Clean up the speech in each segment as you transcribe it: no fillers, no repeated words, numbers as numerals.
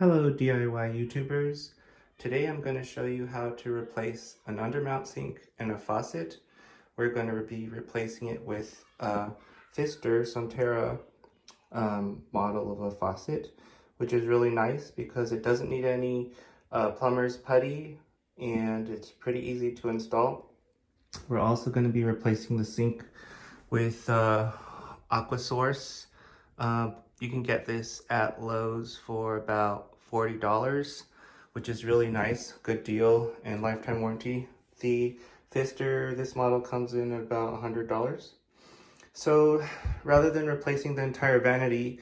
Hello DIY YouTubers. Today I'm going to show you how to replace an undermount sink and a faucet. We're going to be replacing it with a Pfister Sonterra model of a faucet, which is really nice because it doesn't need any plumber's putty and it's pretty easy to install. We're also going to be replacing the sink with AquaSource. You can get this at Lowe's for about $40, which is really nice, good deal, and lifetime warranty. The Pfister, this model comes in at about $100. So rather than replacing the entire vanity,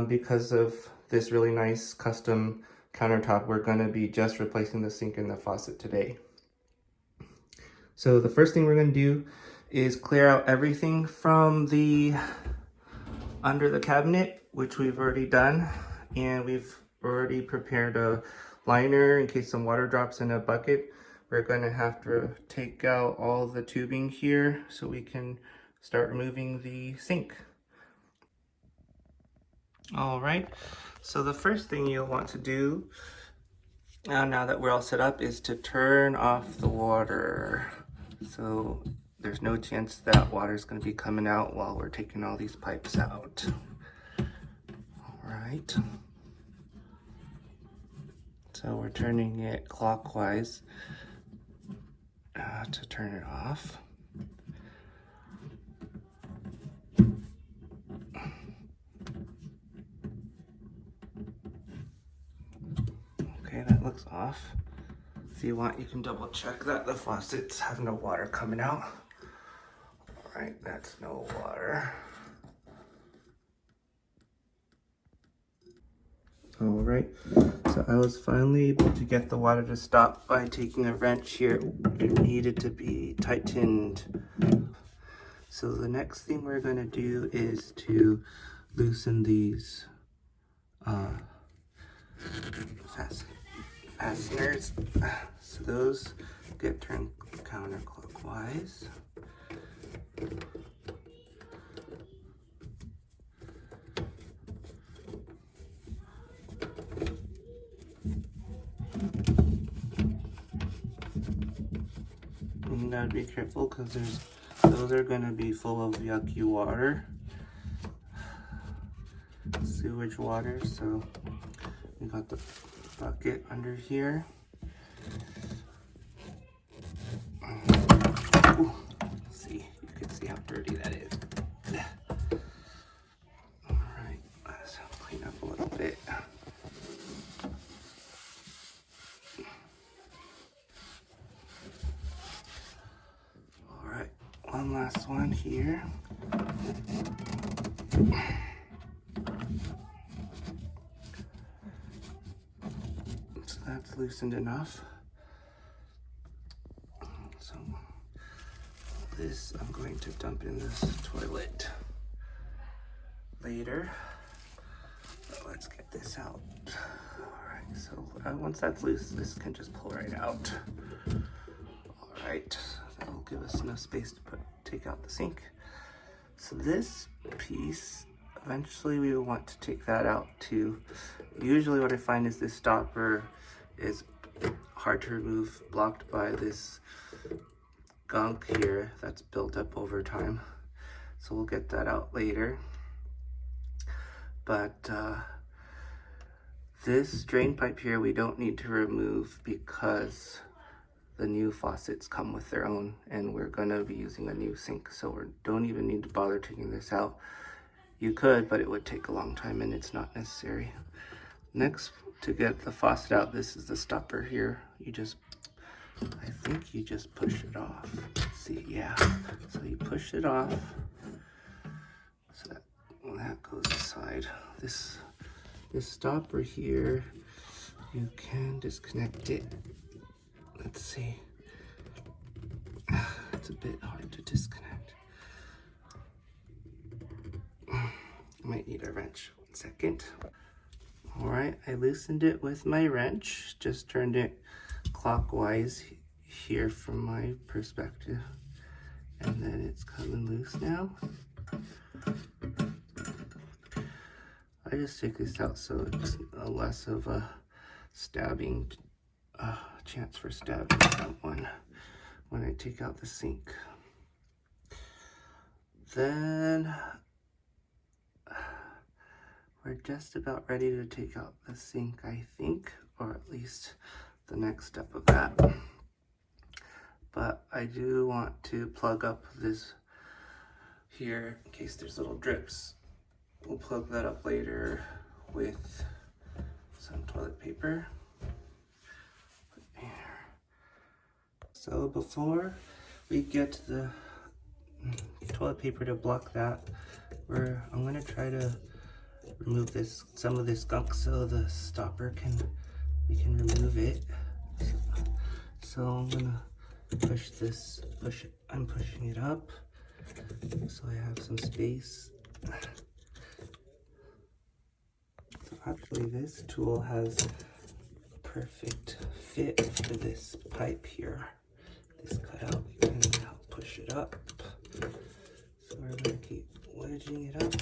because of this really nice custom countertop, we're going to be just replacing the sink and the faucet today. So the first thing we're going to do is clear out everything from the under the cabinet, which we've already done, and we've already prepared a liner in case some water drops in a bucket. We're going to have to take out all the tubing here so we can start removing the sink. All right, so the first thing you'll want to do now that we're all set up is to turn off the water. So there's no chance that water is going to be coming out while we're taking all these pipes out. All right. So we're turning it clockwise to turn it off. Okay, that looks off. If you want, you can double check that the faucets have no water coming out. All right, that's no water. All right, so I was finally able to get the water to stop by taking a wrench here. It needed to be tightened. So the next thing we're gonna do is to loosen these fasteners. So those get turned counterclockwise. You gotta be careful because those are gonna be full of yucky water, sewage water. So we got the bucket under here. Ooh, see, you can see how dirty that is. All right, let's clean up a little bit. All right, one last one here. So that's loosened enough. So this I'm going to dump in this toilet later. But let's get this out. All right, so once that's loose, this can just pull right out. All right, that'll give us enough space to take out the sink. So this piece, eventually we will want to take that out too. Usually what I find is this stopper is hard to remove, blocked by this gunk here that's built up over time. So we'll get that out later. But this drain pipe here we don't need to remove because the new faucets come with their own, and we're gonna be using a new sink, so we don't even need to bother taking this out. You could, but it would take a long time and it's not necessary. Next, to get the faucet out, this is the stopper here. I think you just push it off. Let's see, yeah. So you push it off. So that goes aside. This stopper here, you can disconnect it. Let's see. It's a bit hard to disconnect. I might need a wrench. 1 second. All right, I loosened it with my wrench. Just turned it clockwise here from my perspective. And then it's coming loose now. I just take this out so it's less of a stabbing chance for stabbing someone when I take out the sink. Then we're just about ready to take out the sink, I think, or at least the next step of that. But I do want to plug up this here in case there's little drips. We'll plug that up later with some toilet paper. So before we get the toilet paper to block that, I'm gonna try to remove some of this gunk so the stopper we can remove it. So I'm gonna I'm pushing it up so I have some space. So actually this tool has a perfect fit for this pipe here. This cutout can help push it up. So we're gonna keep wedging it up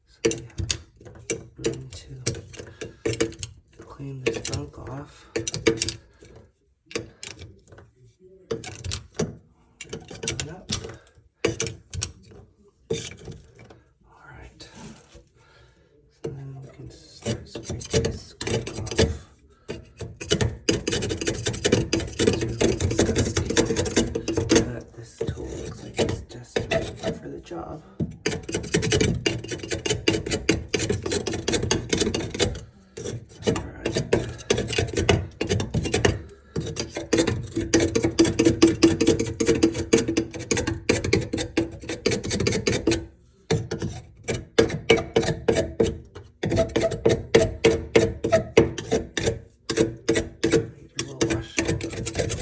so we have room to clean this gunk off. Alright. So then we can start scraping this gunk off. It's really disgusting, but this tool looks like it's just right for the job.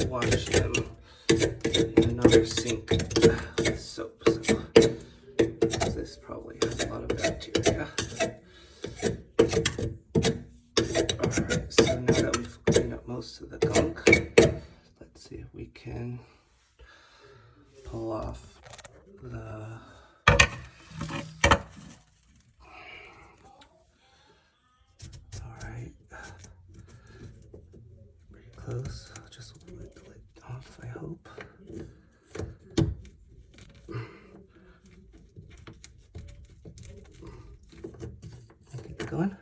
Wash them in another sink with soap. So this probably has a lot of bacteria. Alright, so now that we've cleaned up most of the gunk, let's see if we can pull off the pretty close. I'll just wipe the lid off, I hope. Keep it going.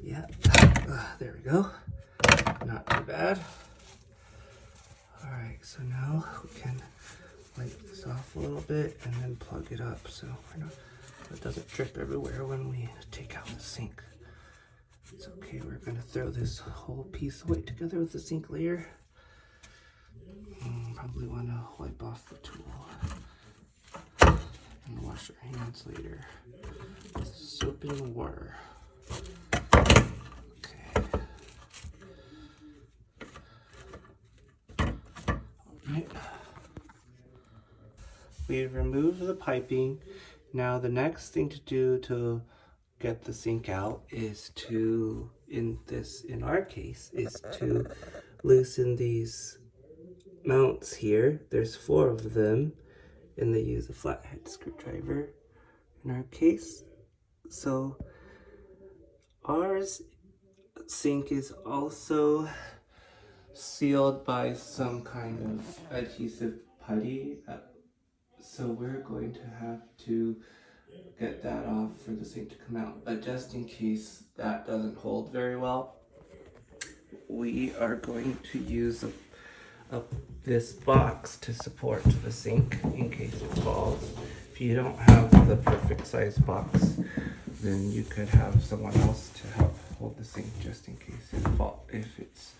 Yeah, there we go. Not too bad. Alright, so now we can wipe this off a little bit and then plug it up so it doesn't drip everywhere when we take out the sink. It's okay, we're going to throw this whole piece away together with the sink layer. Probably want to wipe off the tool and wash our hands later with soap and water. Okay. Alright. We've removed the piping. Now the next thing to do to get the sink out is to, in our case, is to loosen these mounts here. There's 4 of them, and they use a flathead screwdriver in our case. So ours sink is also sealed by some kind of adhesive putty. So we're going to have to get that off for the sink to come out. But just in case that doesn't hold very well, we are going to use this box to support the sink in case it falls. If you don't have the perfect size box, then you could have someone else to help hold the sink just in case it falls, if it's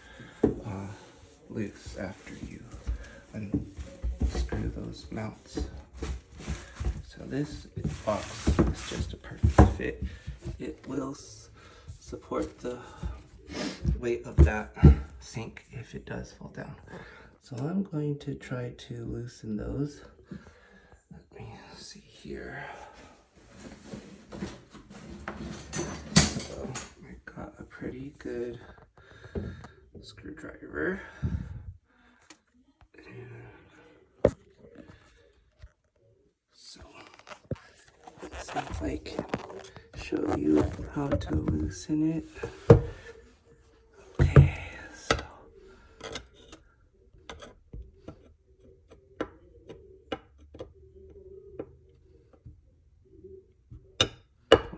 loose after you unscrew those mounts. So this box is just a perfect fit. It will support the weight of that sink if it does fall down. So I'm going to try to loosen those. Let me see here. So I got a pretty good screwdriver. So let's see if I can show you how to loosen it. Okay, so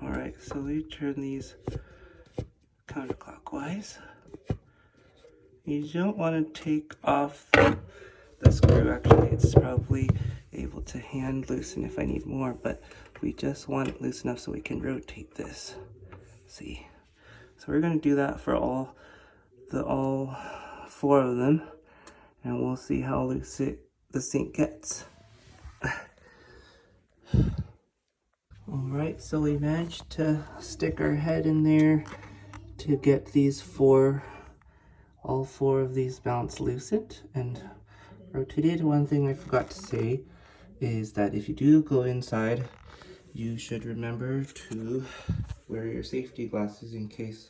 alright, so we turn these counterclockwise. You don't want to take off the screw. Actually, it's probably able to hand loosen if I need more, but we just want it loose enough so we can rotate this. See? So we're going to do that for all 4 of them, and we'll see how loose the sink gets. Alright, so we managed to stick our head in there to get all 4 of these mounts loosened and rotated. One thing I forgot to say is that if you do go inside, you should remember to wear your safety glasses in case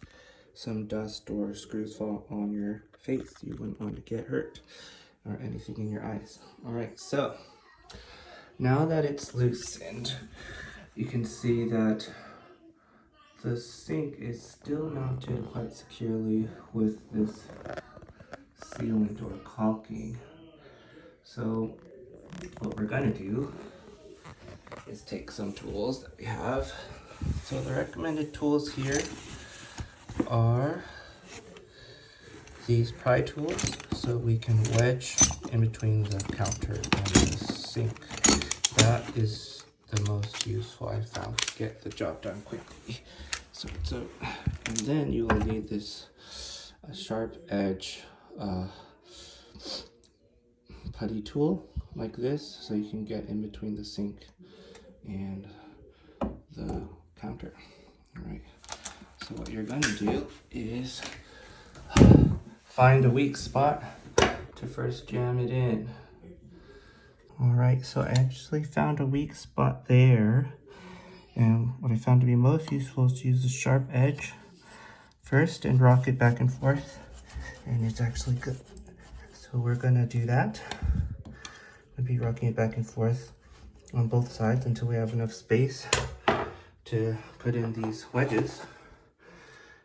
some dust or screws fall on your face. You wouldn't want to get hurt or anything in your eyes. Alright, so now that it's loosened, you can see that the sink is still mounted quite securely with this sealant or caulking. So what we're going to do is take some tools that we have. So the recommended tools here are these pry tools, so we can wedge in between the counter and the sink. That is the most useful I've found to get the job done quickly. So and then you will need this sharp edge putty tool like this, so you can get in between the sink and the counter. All right, so what you're going to do is find a weak spot to first jam it in. All right, so I actually found a weak spot there, and what I found to be most useful is to use a sharp edge first and rock it back and forth, and it's actually good. So we're gonna do that. We'll be rocking it back and forth on both sides until we have enough space to put in these wedges.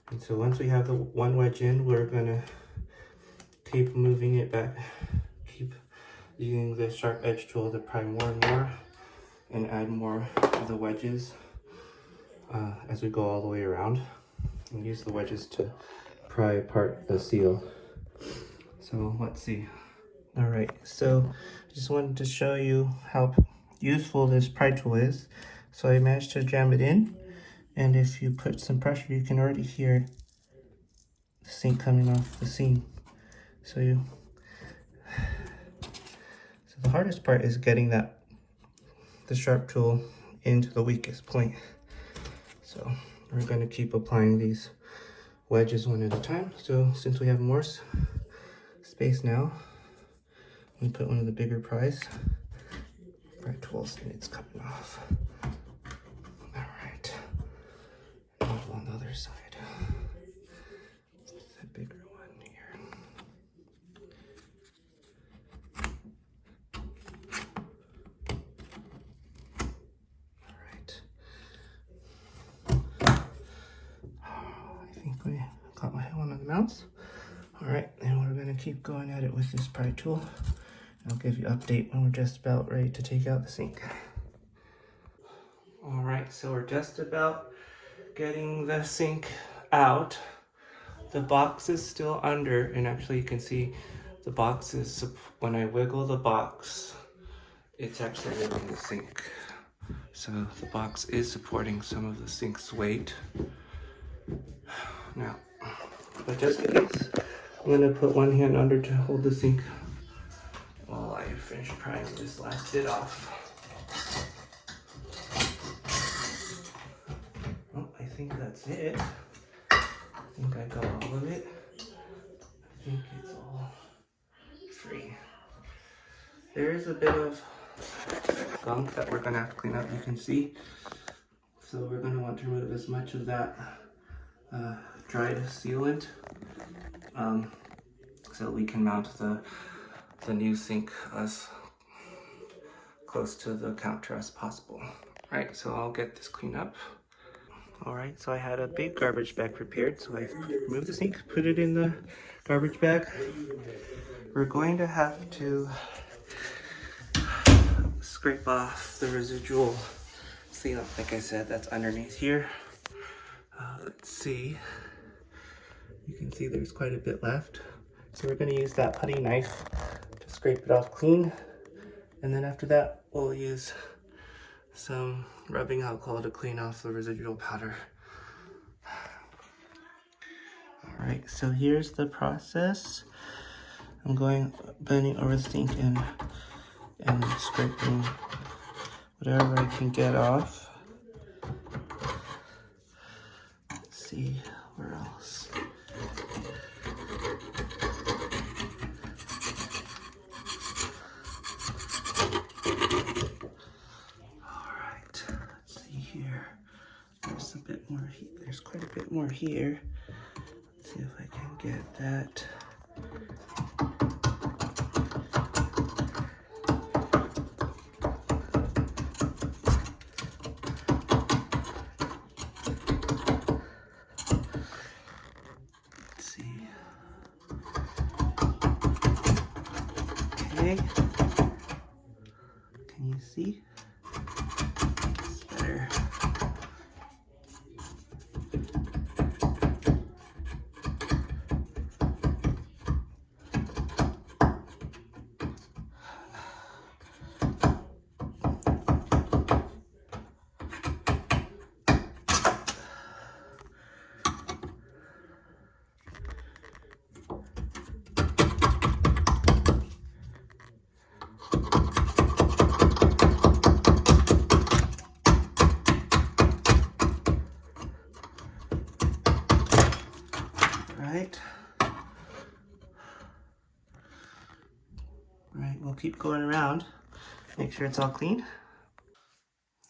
And so once we have the one wedge in, we're gonna keep moving it back, keep using the sharp edge tool to pry more and more and add more of the wedges as we go all the way around, and use the wedges to pry apart the seal. So let's see. All right, so I just wanted to show you how useful this pry tool is. So I managed to jam it in, and if you put some pressure, you can already hear the sink coming off the seam. So the hardest part is getting the sharp tool into the weakest point. So we're going to keep applying these wedges one at a time. So since we have more space now, I'm going to put one of the bigger pry tools, and it's coming off. All right, now on the other side. The bigger one here. I think we got one of the mounts. All right, and we're gonna keep going at it with this pry tool. I'll give you an update when we're just about ready to take out the sink. All right, so we're just about getting the sink out. The box is still under, and actually you can see the box is, when I wiggle the box, it's actually in the sink. So the box is supporting some of the sink's weight. Now, but just in case, I'm gonna put one hand under to hold the sink while I finish prying this last bit off. Oh, I think that's it. I think I got all of it. I think it's all free. There is a bit of gunk that we're gonna have to clean up, you can see. So we're gonna want to remove as much of that dried sealant so we can mount the new sink as close to the counter as possible. Right, so I'll get this cleaned up. Alright, so I had a big garbage bag prepared, so I removed the sink, put it in the garbage bag. We're going to have to scrape off the residual sealant, like I said, that's underneath here. Let's see. You can see there's quite a bit left. So we're going to use that putty knife to scrape it off clean. And then after that, we'll use some rubbing alcohol to clean off the residual powder. Alright, so here's the process. I'm bending over the sink and scraping whatever I can get off. Let's see, where else? Alright, let's see here. There's a bit more here. There's quite a bit more here. Let's see if I can get that. Okay, can you see? It's better. Right, we'll keep going around, make sure it's all clean.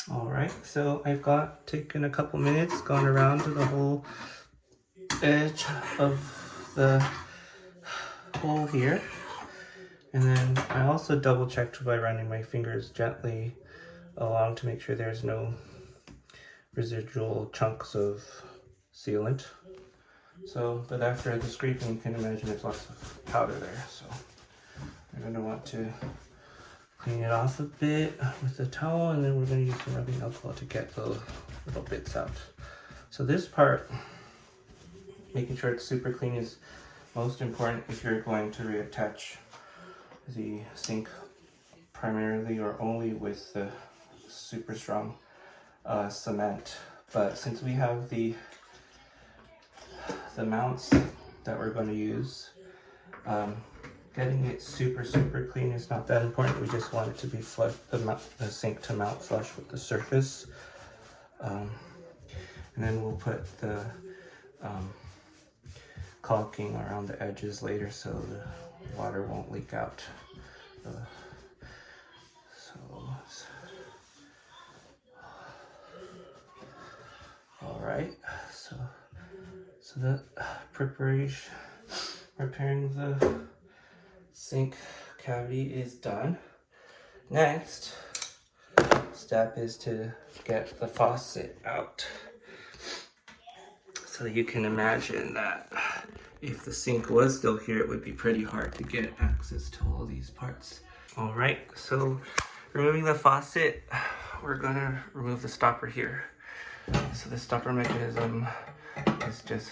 Alright, so I've taken a couple minutes, gone around to the whole edge of the hole here. And then I also double checked by running my fingers gently along to make sure there's no residual chunks of sealant. So, but after the scraping, you can imagine there's lots of powder there. So we're going to want to clean it off a bit with the towel, and then we're going to use some rubbing alcohol to get the little bits out. So this part, making sure it's super clean, is most important if you're going to reattach the sink primarily or only with the super strong cement. But since we have the mounts that we're going to use, getting it super clean is not that important. We just want it to be flush, the sink to mount flush with the surface. And then we'll put the caulking around the edges later so the water won't leak out. Alright, so the repairing the sink cavity is done. Next step is to get the faucet out. So you can imagine that if the sink was still here, it would be pretty hard to get access to all these parts. All right, so removing the faucet, we're gonna remove the stopper here. So the stopper mechanism is just,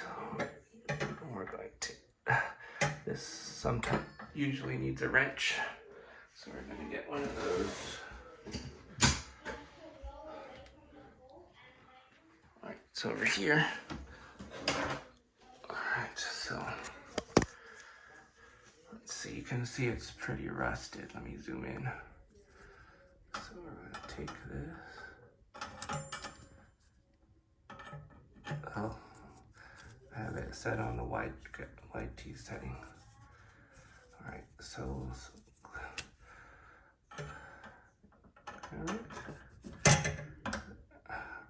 we're going to, this sometimes usually needs a wrench. So we're gonna get one of those. All right, it's over here. All right, so let's see, you can see it's pretty rusted. Let me zoom in. So we're gonna take this. Oh, I have it set on the white T setting. All right, so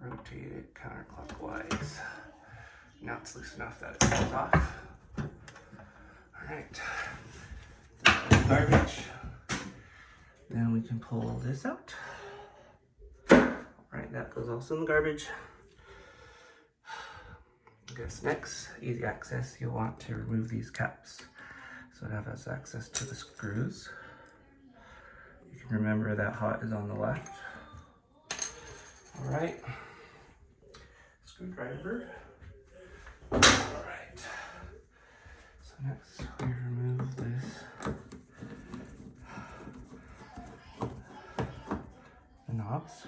rotate it counterclockwise. Now it's loose enough that it comes off. All right, garbage. Then we can pull this out. All right, that goes also in the garbage. I guess next, easy access, you'll want to remove these caps so it has access to the screws. You can remember that hot is on the left. All right, screwdriver. All right, so next we remove this. The knobs.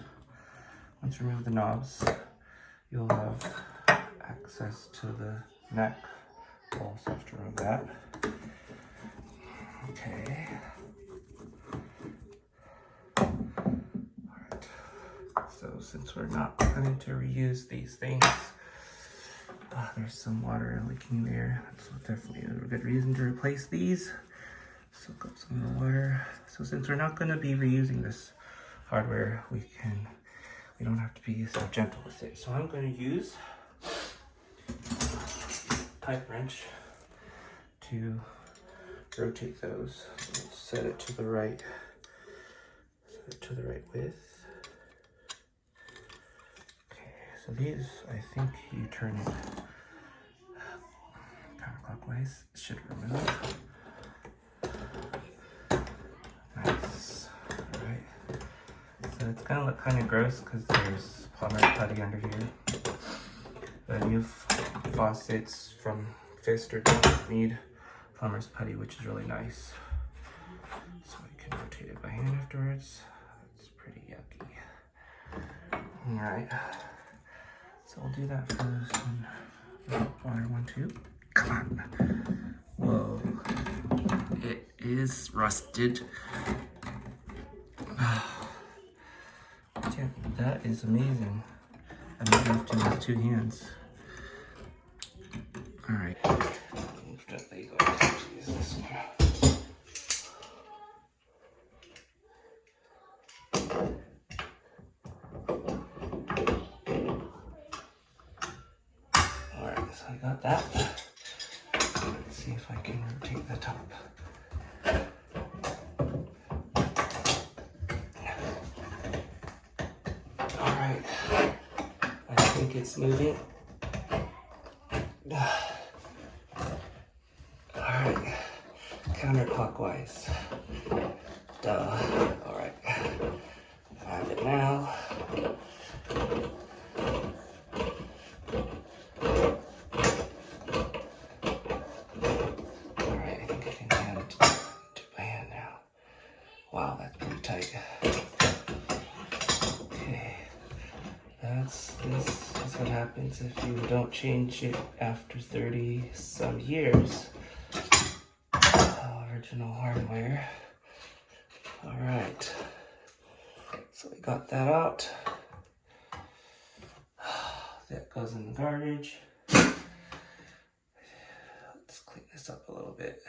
Once you remove the knobs, you'll have access to the neck. We'll also have to remove that. Okay. Alright. So since we're not planning to reuse these things, there's some water leaking there. So definitely a good reason to replace these. Soak up some of the water. So since we're not going to be reusing this hardware, we don't have to be so gentle with it. So I'm going to use a type wrench to rotate those. So let's set it to the right. Set it to the right width. Okay, so these, I think you turn it counterclockwise. It should remove. Nice. Alright. So it's gonna look kind of gross because there's plumber's putty under here. The new faucets from Pfister don't need plumber's putty, which is really nice. So you can rotate it by hand afterwards. It's pretty yucky. Alright. So we'll do that for this one. Water one, two. Come on. Whoa. It is rusted. Yeah, that is amazing. I'm lifting with two hands. Alright. Definitely going to use this one. Alright, so I got that. Let's see if I can rotate the top. Alright, I think it's moving. Alright, counterclockwise. Duh. Alright, I have it now. Alright, I think I can do it by hand now. Wow, that's pretty tight. Okay, this is what happens if you don't change it after 30 some years. Original hardware. Alright, so we got that out. That goes in the garbage. Let's clean this up a little bit.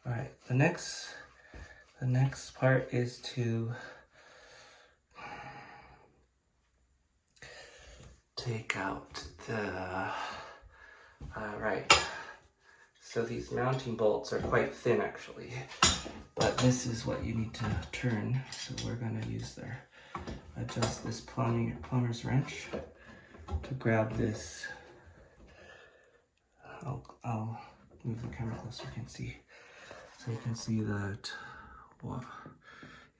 Alright, the next part is to take out the, right. So these mounting bolts are quite thin actually, but this is what you need to turn. So we're gonna adjust this plumber's wrench to grab this. I'll move the camera closer so you can see. So you can see that, wow,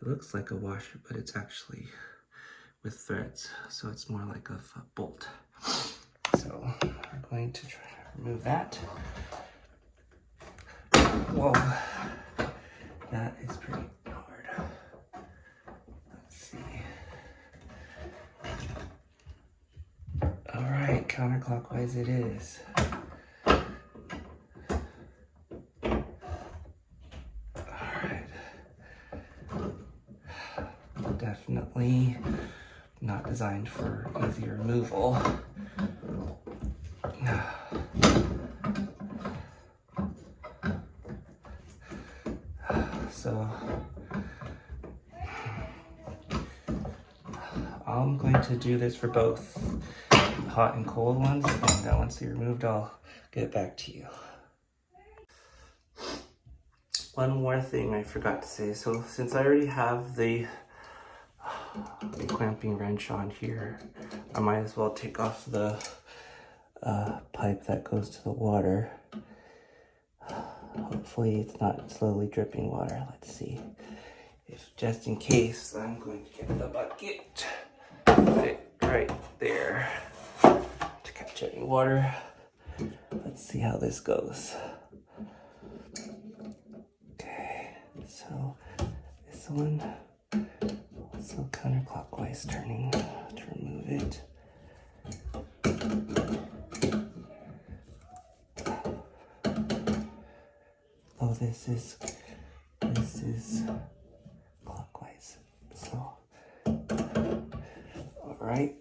it looks like a washer, but it's actually with threads. So it's more like a bolt. So we're going to try to remove that. Whoa, that is pretty hard. Let's see. All right, counterclockwise it is. All right. Definitely not designed for easy removal. So I'm going to do this for both hot and cold ones, and once they're removed, I'll get back to you. One more thing I forgot to say. So since I already have the clamping wrench on here, I might as well take off the pipe that goes to the water. Hopefully it's not slowly dripping water. Let's see. If just in case, I'm going to get the bucket, put it right there to catch any water. Let's see how this goes. Okay, so this one also counterclockwise turning to remove it. Oh, this is clockwise. So, all right,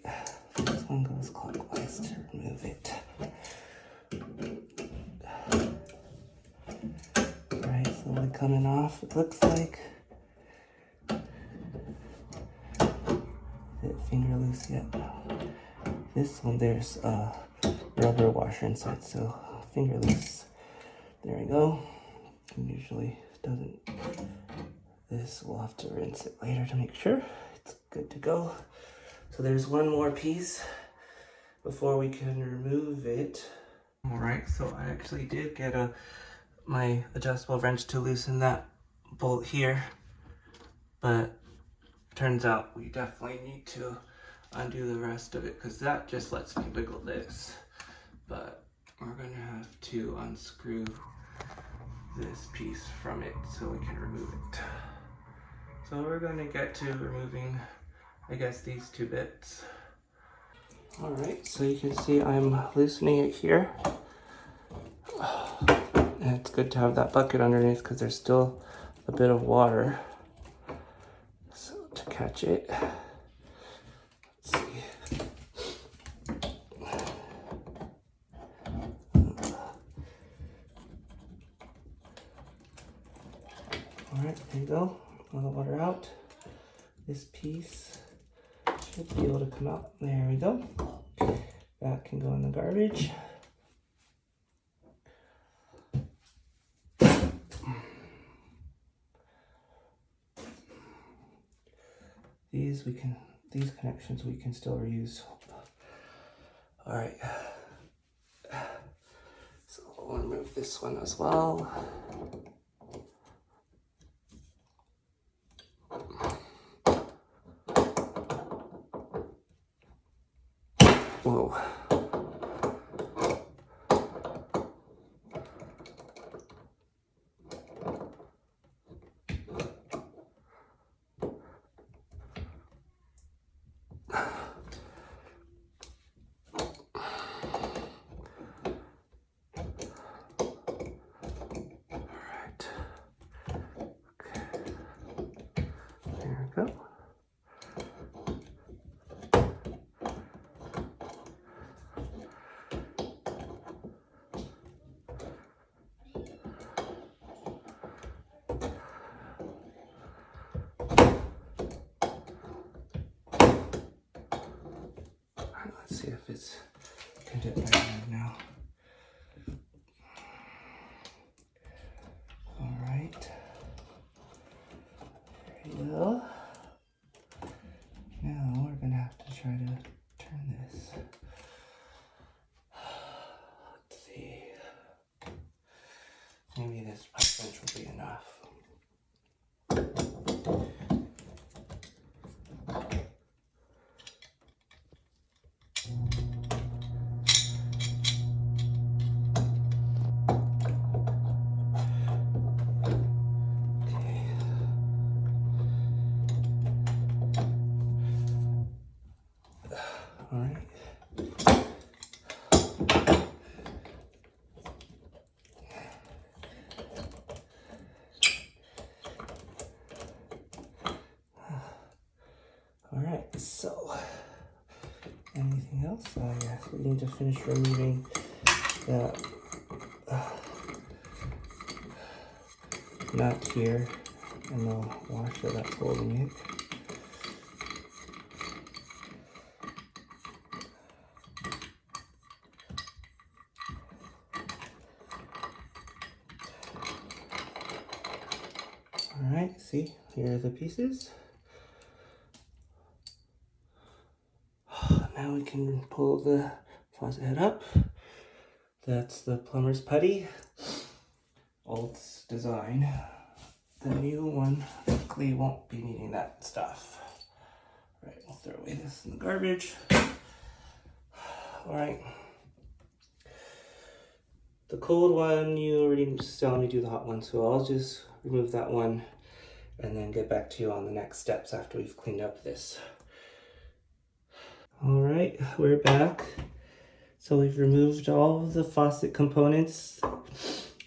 this one goes clockwise to remove it. All right, slowly coming off. It looks like. Is it finger loose yet? This one, there's a rubber washer inside, so finger loose. There we go. Usually doesn't. This we'll have to rinse it later to make sure it's good to go. So there's one more piece before we can remove it. All right, so I actually did get my adjustable wrench to loosen that bolt here, but turns out we definitely need to undo the rest of it because that just lets me wiggle this. But we're gonna have to unscrew this piece from it so we can remove it. So we're gonna get to removing, I guess, these two bits. All right, so you can see I'm loosening it here. And it's good to have that bucket underneath because there's still a bit of water. So to catch it, let's see. All right, there you go. All the water out. This piece should be able to come out. There we go. That can go in the garbage. These connections we can still reuse. All right. So we'll remove this one as well. Whoa. Go. Let's see if it's can do it right now. All right. There you go. Now we're gonna have to try to turn this. Let's see. Maybe this pipe wrench will be enough. All right. All right, so anything else? Yes, we need to finish removing that nut here and the washer that's holding it. All right, see, here are the pieces. Now we can pull the faucet head up That's the plumber's putty, old design. The new one luckily won't be needing that stuff. All right, we'll throw away this in the garbage. All right. The cold one, you already saw me do the hot one, so I'll just remove that one and then get back to you on the next steps after we've cleaned up this. All right, we're back. So we've removed all of the faucet components.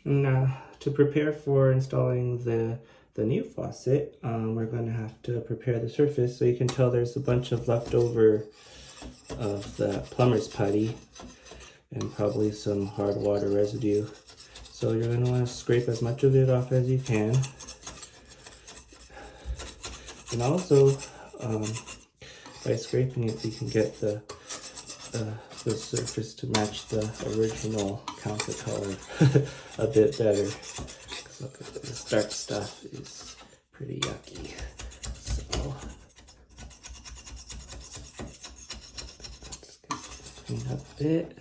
And to prepare for installing the new faucet, we're going to have to prepare the surface. So you can tell there's a bunch of leftover of the plumber's putty and probably some hard water residue. So you're going to want to scrape as much of it off as you can. And also, by scraping it, you can get the surface to match the original counter color a bit better. Look at this dark stuff is pretty yucky. So let's get cleaned up a bit.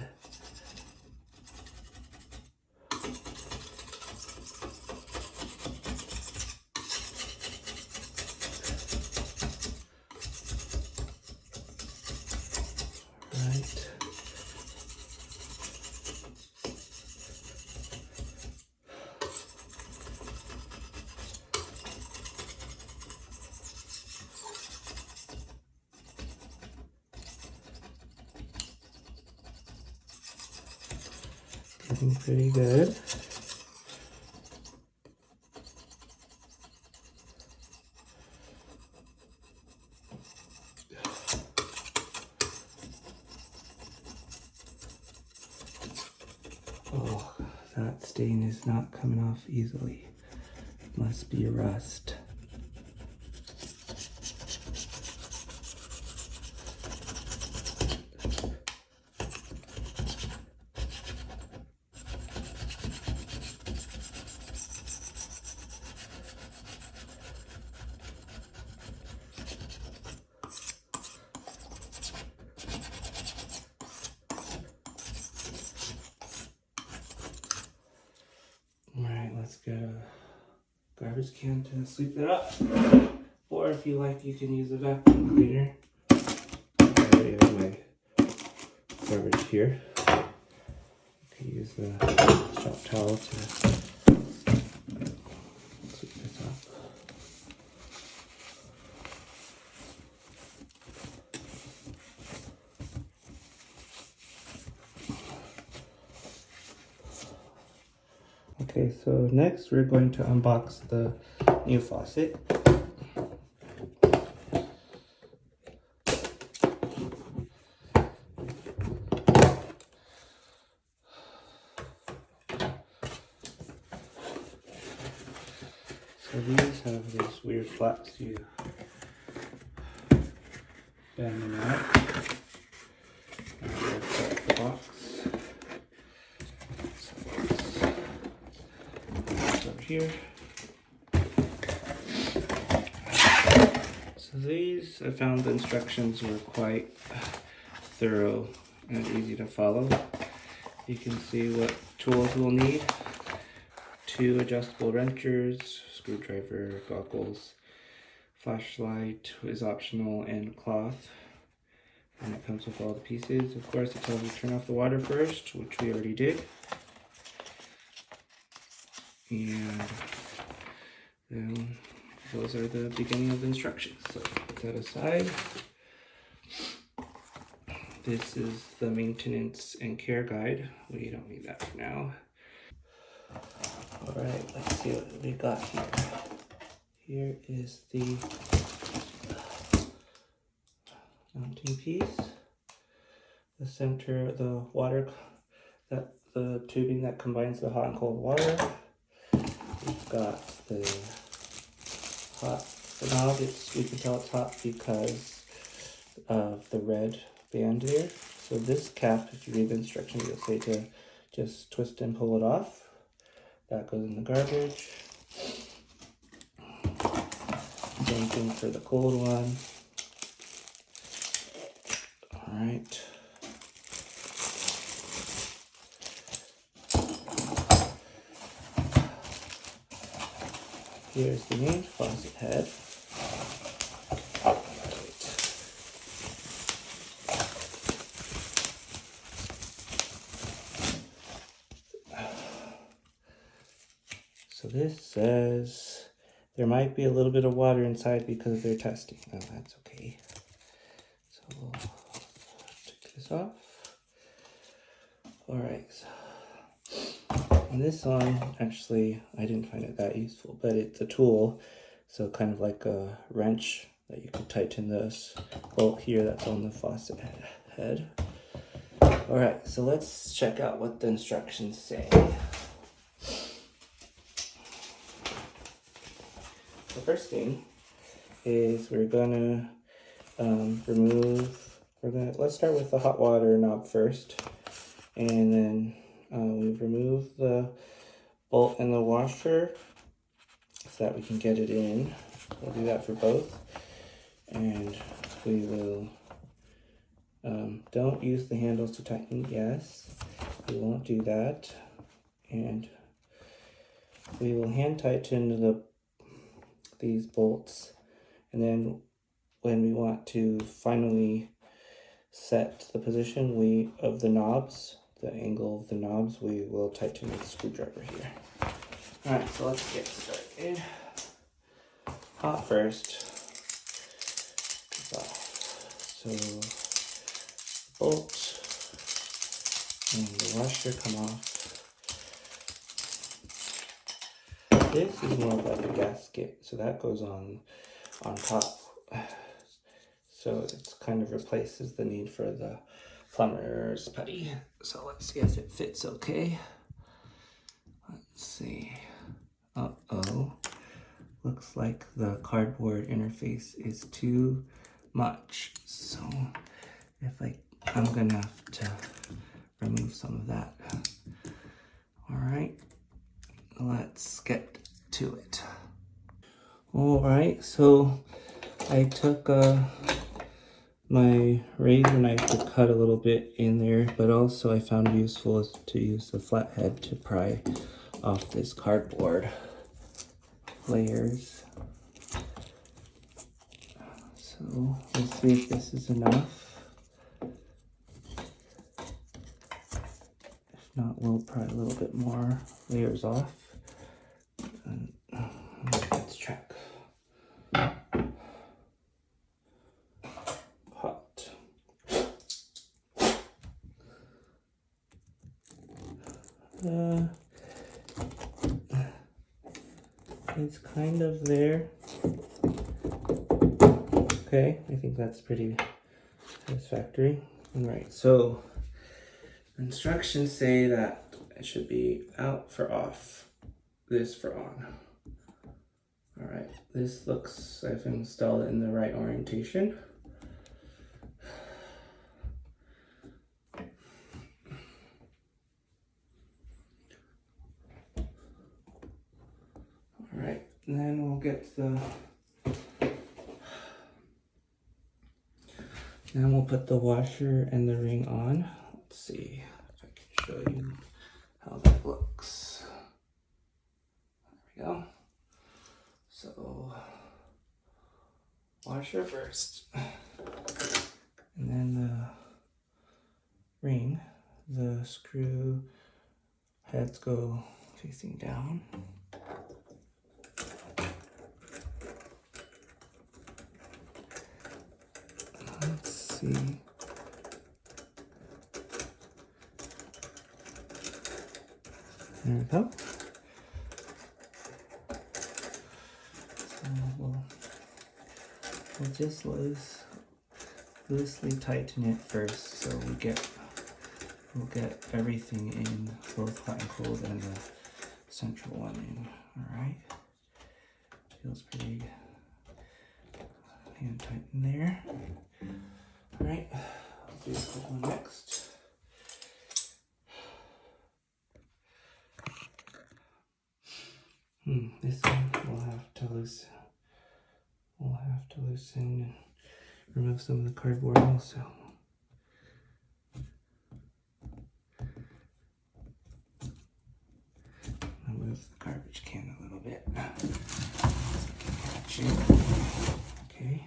Right. Looking pretty good. Oh, that stain is not coming off easily. Must be rust. Alright, let's get a garbage can to sweep it up. Or if you like, you can use a vacuum cleaner. I already have my garbage here. You can use the shop towel to sweep this up. Okay, so next we're going to unbox the new faucet. So these have these weird flaps you bend them out. And that's the box. Over here. So these, I found the instructions were quite thorough and easy to follow. You can see what tools we'll need. 2 adjustable wrenchers, screwdriver, goggles, flashlight is optional, and cloth. And it comes with all the pieces. Of course, it tells you to turn off the water first, which we already did. And then those are the beginning of the instructions. So put that aside. This is the maintenance and care guide. We don't need that for now. All right, let's see what we got here. Here is the mounting piece, the center, the water, that the tubing that combines the hot and cold water. We've got the hot, so now we can tell it's hot because of the red band here. So this cap, if you read the instructions, you'll say to just twist and pull it off. That goes in the garbage. Same thing for the cold one. All right. here's the main faucet head. So this says there might be a little bit of water inside because they're testing. Oh, that's okay. So we'll take this off. Alright, so and this one, actually, I didn't find it that useful, but it's a tool, so kind of like a wrench that you can tighten this bolt here that's on the faucet head. Alright, so let's check out what the instructions say. The first thing is we're gonna let's start with the hot water knob first, and then we remove the bolt and the washer so that we can get it in. We'll do that for both, and we will don't use the handles to tighten. Yes, we won't do that, and we will hand tighten these bolts, and then when we want to finally set the position of the knobs, the angle of the knobs, we will tighten with the screwdriver here. Alright, so let's get started. Hot first. So bolt and the washer come off. This is more like a gasket, so that goes on top. So it kind of replaces the need for the plumber's putty. So let's see if it fits okay. Let's see. Uh-oh. Looks like the cardboard interface is too much. So I'm gonna have to remove some of that. All right, let's get to it. All right, so I took my razor knife to cut a little bit in there, but also I found it useful to use the flathead to pry off this cardboard layers. So let's see if this is enough. If not, we'll pry a little bit more layers off. And let's check. Hot. It's kind of there. Okay, I think that's pretty satisfactory. All right, so instructions say that it should be out for off, this for on. All right, this looks, I've installed it in the right orientation. All right, and then we'll get then we'll put the washer and the ring on. Let's see if I can show you how that looks. There we go. So, washer first. And then the ring, the screw heads go facing down. Let's see. There we go. So we'll just loosely tighten it first, so we'll get everything in, both hot and cold, and the central one in. All right. Feels pretty hand tight in there. All right, I'll do this one next. This one we'll have to loosen and remove some of the cardboard also. I'll move the garbage can a little bit. Okay.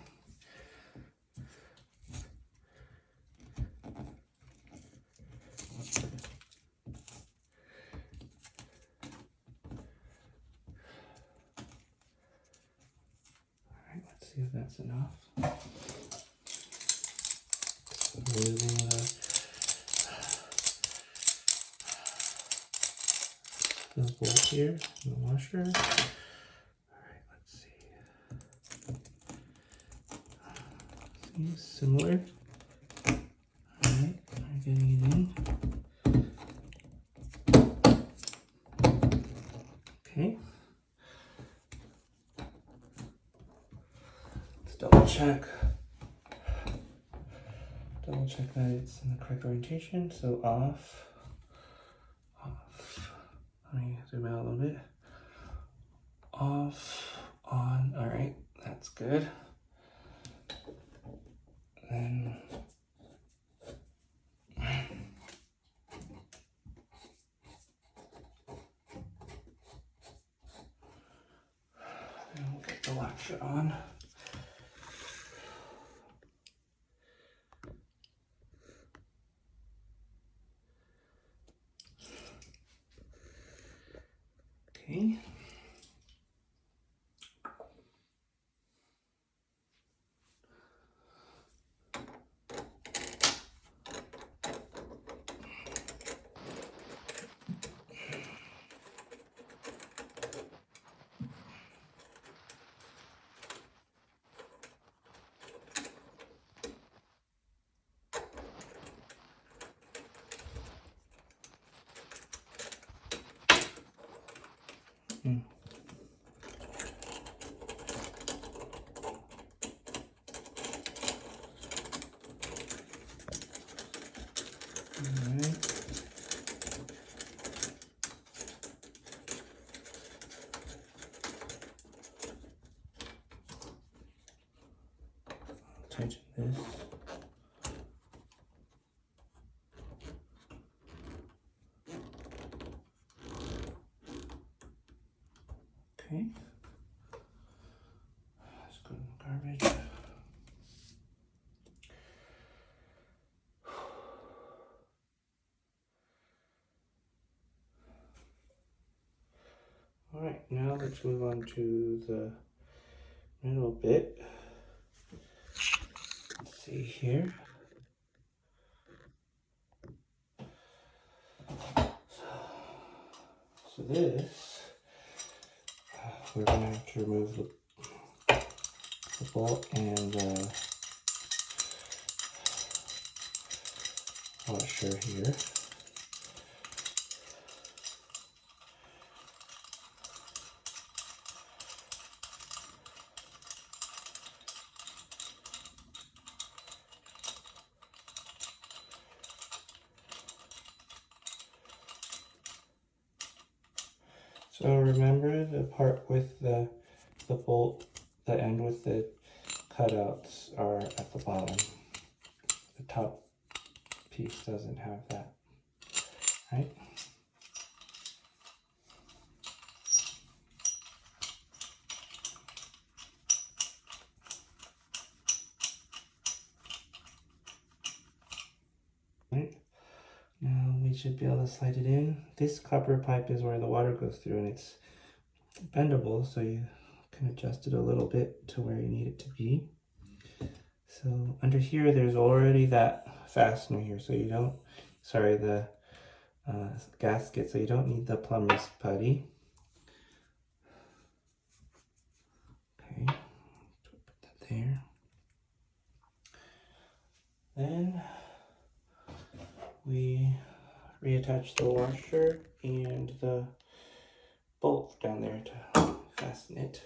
Alright, let's see if that's enough. Removing the bolt here, the washer. Alright, let's see. Seems similar. Alright, we're getting it in. Okay. Let's double check that it's in the correct orientation. So off. Let me zoom out a little bit. Off, on. All right, that's good. Then we'll get the washer on. Okay. Tighten this. Okay. Let's go in the garbage. All right, now let's move on to the middle bit. Let's see here. So this, we're going to have to remove the bolt and the washer here. So remember the part with the bolt, the end with the cutouts are at the bottom. The top piece doesn't have that, right? Right. Now we should be able to slide it in. This copper pipe is where the water goes through, and it's bendable, so you can adjust it a little bit to where you need it to be. So under here, there's already that fastener here, so you don't, sorry, the gasket, so you don't need the plumber's putty. Okay, put that there. Then we reattach the washer and the bolt down there to fasten it.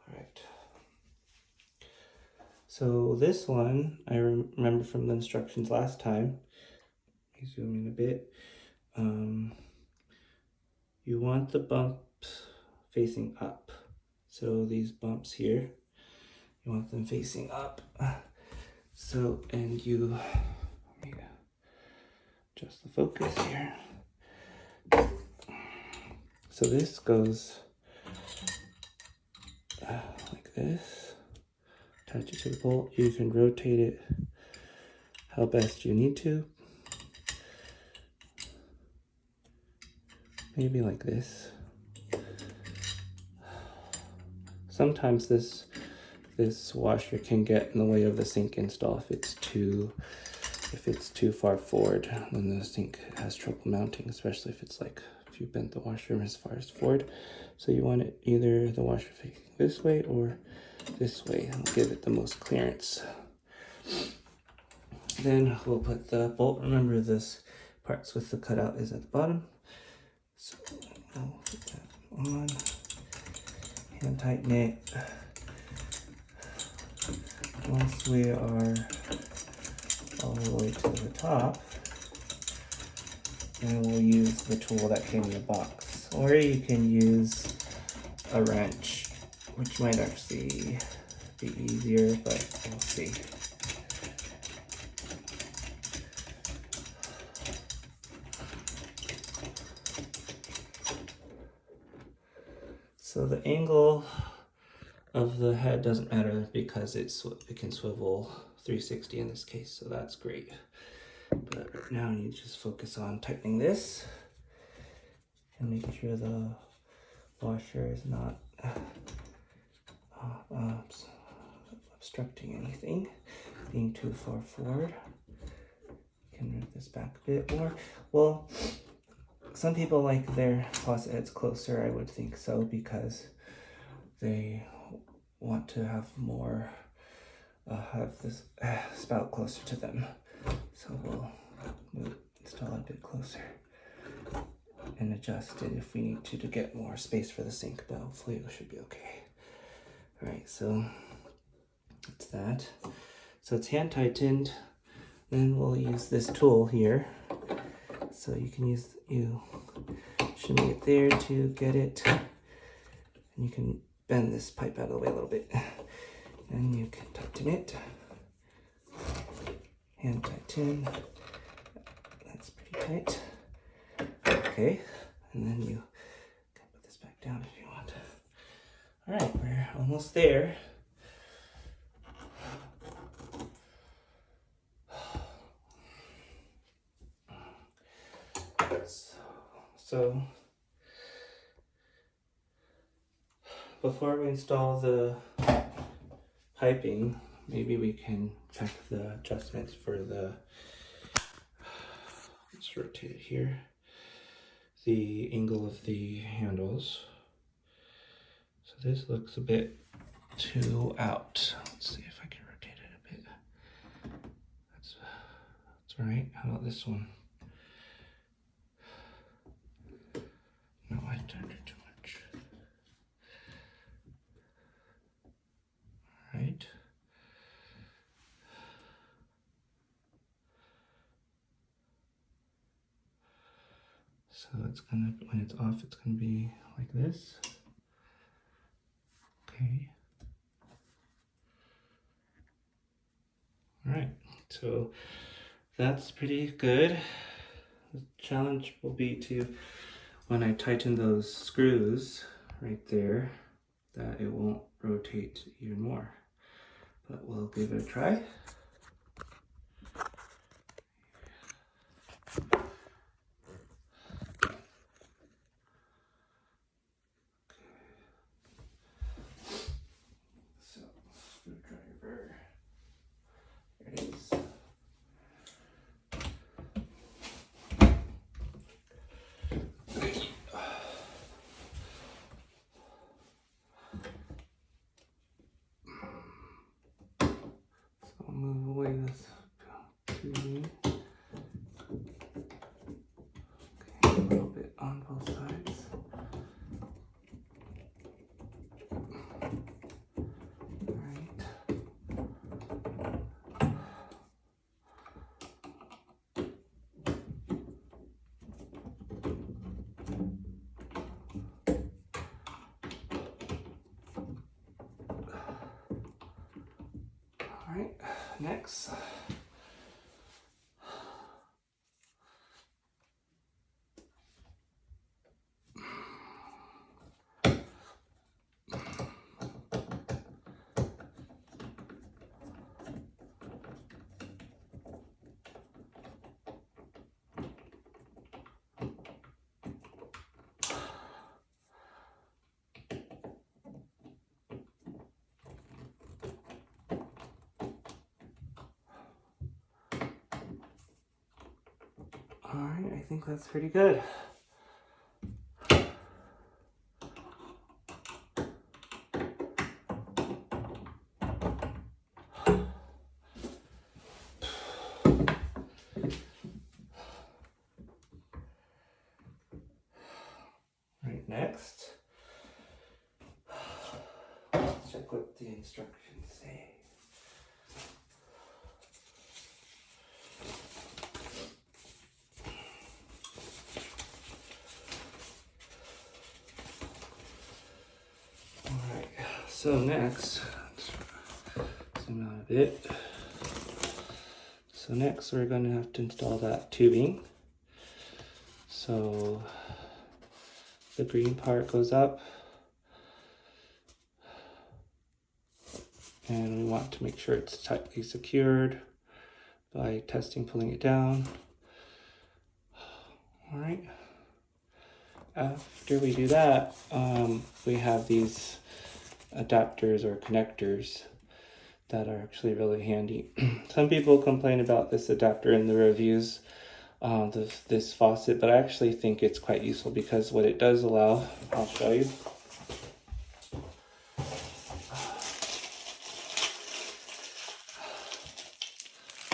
All right. So this one, I remember from the instructions last time. Let me zoom in a bit. You want the bumps facing up. So these bumps here, you want them facing up. So, and you, let me adjust the focus here. So this goes this. Attach it to the bolt. You can rotate it how best you need to. Maybe like this. Sometimes this washer can get in the way of the sink install if it's too far forward. Then the sink has trouble mounting, especially if you bent the washer as far as forward. So you want it either the washer facing this way or this way. It'll give it the most clearance. Then we'll put the bolt. Remember, this parts with the cutout is at the bottom. So we'll put that on. Hand tighten it. Once we are all the way to the top, then we'll use the tool that came in the box. Or you can use a wrench, which might actually be easier, but we'll see. So the angle of the head doesn't matter because it can swivel 360 in this case, so that's great. But right now you just focus on tightening this and making sure the washer is not obstructing anything, being too far forward. You can move this back a bit more. Well, some people like their faucet heads closer, I would think so, because they want to have more, have this spout closer to them. So we'll install it a bit closer and adjust it if we need to get more space for the sink, but hopefully it should be okay. All right, so that's that. So it's hand tightened. Then we'll use this tool here. So you can shimmy it there to get it. And you can bend this pipe out of the way a little bit. And you can tighten it. Hand tighten. That's pretty tight. Okay, and then you can put this back down if you want. All right, we're almost there. So before we install the piping, maybe we can check the adjustments for the, let's rotate it here, the angle of the handles. So this looks a bit too out. Let's see if I can rotate it a bit. That's right. How about this one? No, I turned it too much. All right. So it's gonna, when it's off, it's gonna be like this. Okay. All right, so that's pretty good. The challenge will be to, when I tighten those screws right there, that it won't rotate even more. But we'll give it a try. So, screwdriver. There it is. I'll move away this tubing. Okay, a little bit on both sides. All right, next. Alright, I think that's pretty good. Right, next, let's check what the instructions say. Alright, so next, zoom out a bit. So next we're going to have to install that tubing. So the green part goes up, and we want to make sure it's tightly secured by testing pulling it down. All right. After we do that, we have these adapters or connectors that are actually really handy. Some people complain about this adapter in the reviews, this faucet, but I actually think it's quite useful because what it does allow, I'll show you.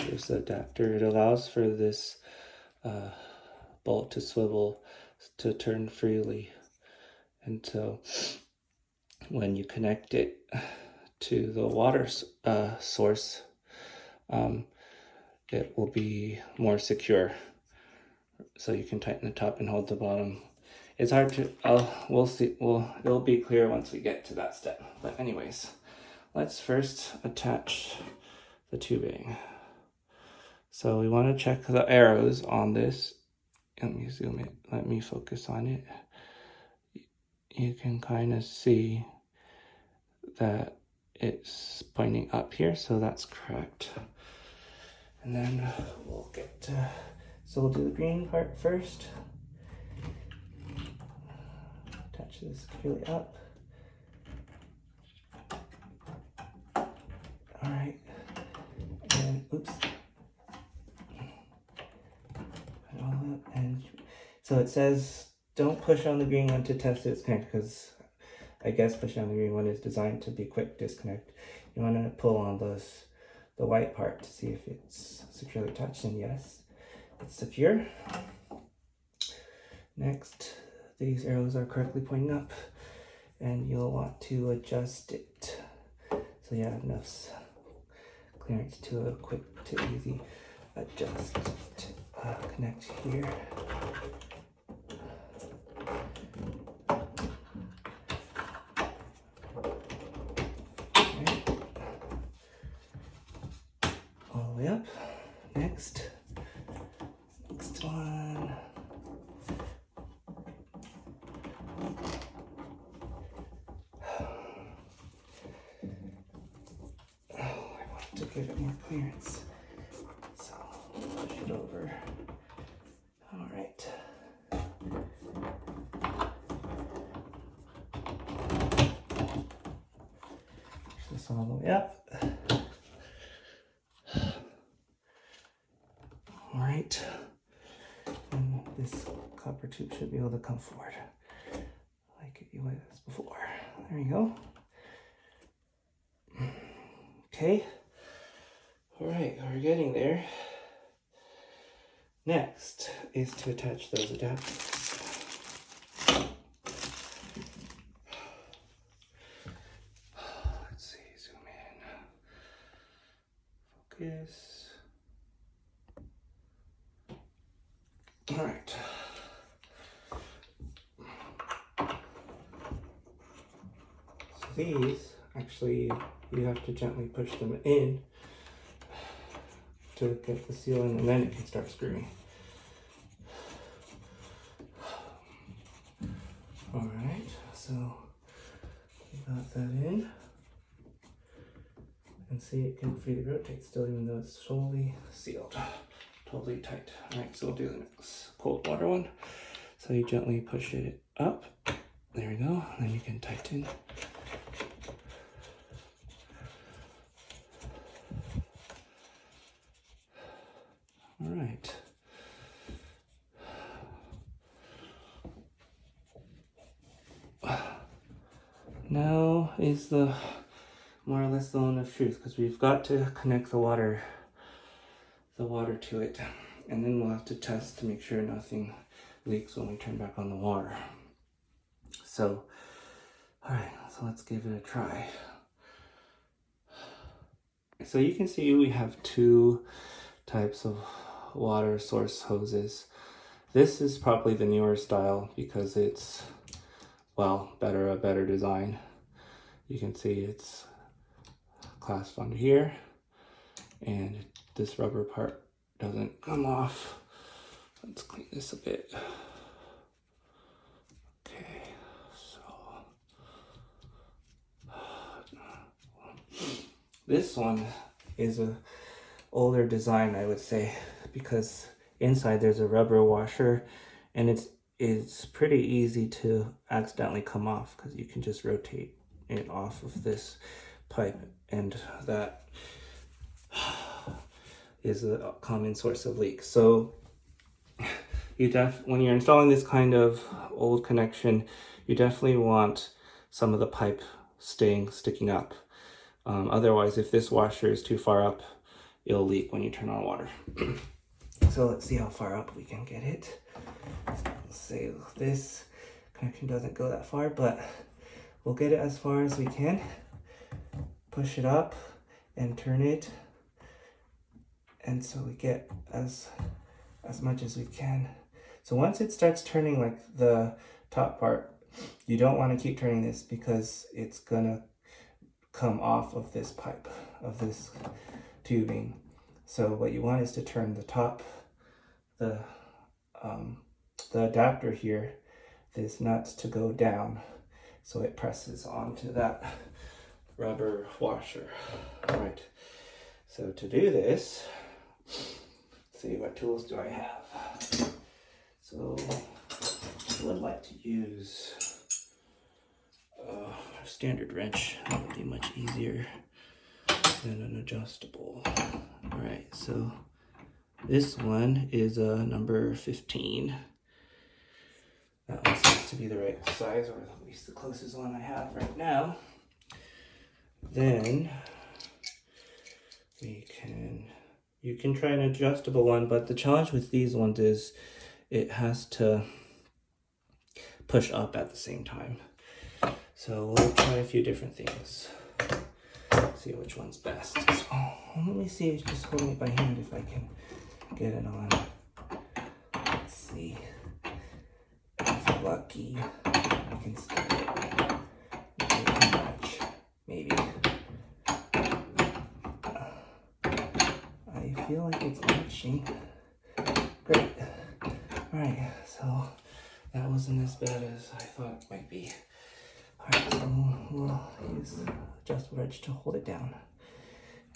This adapter, it allows for this bolt to swivel to turn freely, and so when you connect it to the water source, it will be more secure. So you can tighten the top and hold the bottom. It's hard to, we'll see, it'll be clear once we get to that step. But anyways, let's first attach the tubing. So we want to check the arrows on this. Let me zoom it, let me focus on it. You can kind of see that it's pointing up here, so that's correct. And then we'll get to, so we'll do the green part first. Attach this securely up. All right, and oops. Put it all up, and so it says don't push on the green one to test its connect, because I guess pushing on the green one is designed to be quick disconnect. You want to pull on the white part to see if it's securely touched, and yes, it's secure. Next, these arrows are correctly pointing up, and you'll want to adjust it so you have enough clearance to a quick to easy adjust to connect here. All the way up. Next one. Oh, I want to give it more clearance, so push it over. All right. Push this all the way up. All right, and this copper tube should be able to come forward like it was before. There you go. Okay. All right, we're getting there. Next is to attach those adapters. Let's see, zoom in. Focus. All right. So these, actually, you have to gently push them in to get the seal in, and then it can start screwing. All right, so we got that in. And see, it can freely rotate still, even though it's totally sealed. Totally tight. All right, so we'll do the next cold water one. So you gently push it up. There we go. And then you can tighten. All right. now is the more or less the moment of truth, because we've got to connect the water to it, and then we'll have to test to make sure nothing leaks when we turn back on the water. So, all right, so let's give it a try. So you can see we have two types of water source hoses. This is probably the newer style because it's, well, a better design. You can see it's clasped onto here, and this rubber part doesn't come off. Let's clean this a bit. Okay, so this one is a older design, I would say, because inside there's a rubber washer, and it's pretty easy to accidentally come off because you can just rotate it off of this pipe, and that is a common source of leaks. So when you're installing this kind of old connection, you definitely want some of the pipe sticking up. Otherwise, if this washer is too far up, it'll leak when you turn on water. So let's see how far up we can get it. Let's say this connection doesn't go that far, but we'll get it as far as we can. Push it up and turn it, and so we get as much as we can. So once it starts turning, like the top part, you don't want to keep turning this because it's gonna come off of this pipe, of this tubing. So what you want is to turn the top, the adapter here, this nut, to go down so it presses onto that rubber washer. All right, so to do this, let's see, what tools do I have? So I would like to use a standard wrench. That would be much easier than an adjustable. All right, so this one is number 15. That one seems to be the right size, or at least the closest one I have right now. Then you can try an adjustable one, but the challenge with these ones is it has to push up at the same time. So we'll try a few different things. See which one's best. So let me see, just holding it by hand if I can get it on. Let's see. If I'm lucky, I can stick it. Maybe too much. Maybe. I feel like it's matching. Great. Alright, so that wasn't as bad as I thought it might be. Alright, so we'll use adjustable wrench to hold it down,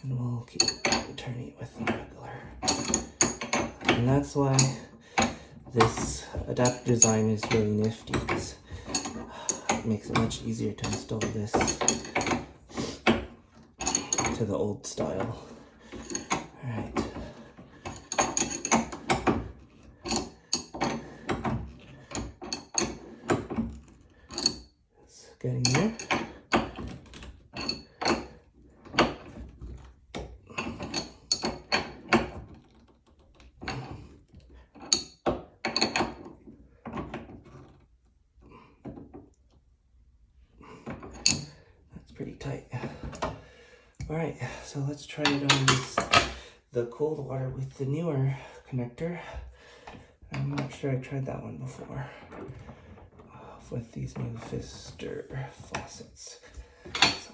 and we'll keep turning it with the regular. And that's why this adapter design is really nifty, because it makes it much easier to install this to the old style. Alright. It's getting there. Pretty tight. All right, so let's try it on the cold water with the newer connector. I'm not sure I tried that one before with these new Pfister faucets. So